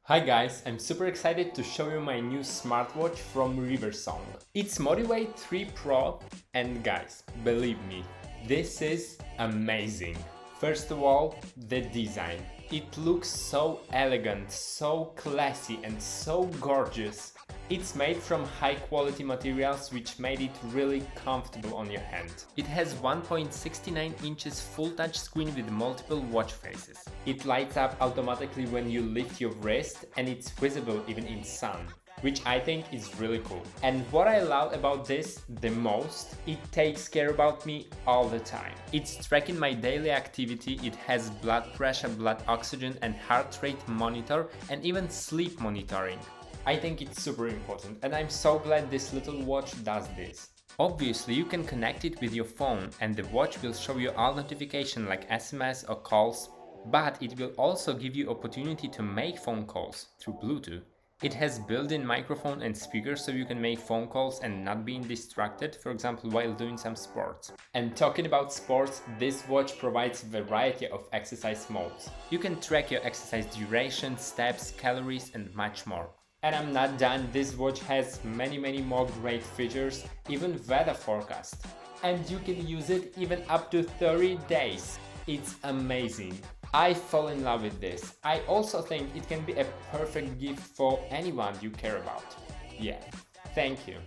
Hi guys, I'm super excited to show you my new smartwatch from RIVERSONG. It's Motivate 3 Pro and guys, believe me, this is amazing. First of all, the design. It looks so elegant, so classy and so gorgeous. It's made from high quality materials which made it really comfortable on your hand. It has 1.69 inches full touch screen with multiple watch faces. It lights up automatically when you lift your wrist and it's visible even in sun, which I think is really cool. And what I love about this the most, it takes care about me all the time. It's tracking my daily activity, it has blood pressure, blood oxygen and heart rate monitor and even sleep monitoring. I think it's super important and I'm so glad this little watch does this. Obviously, you can connect it with your phone and the watch will show you all notifications like SMS or calls, but it will also give you opportunity to make phone calls through Bluetooth. It has built-in microphone and speakers so you can make phone calls and not being distracted, for example while doing some sports. And talking about sports, this watch provides a variety of exercise modes. You can track your exercise duration, steps, calories and much more. And I'm not done, this watch has many more great features, even weather forecast. And you can use it even up to 30 days. It's amazing. I fall in love with this. I also think it can be a perfect gift for anyone you care about. Yeah, thank you.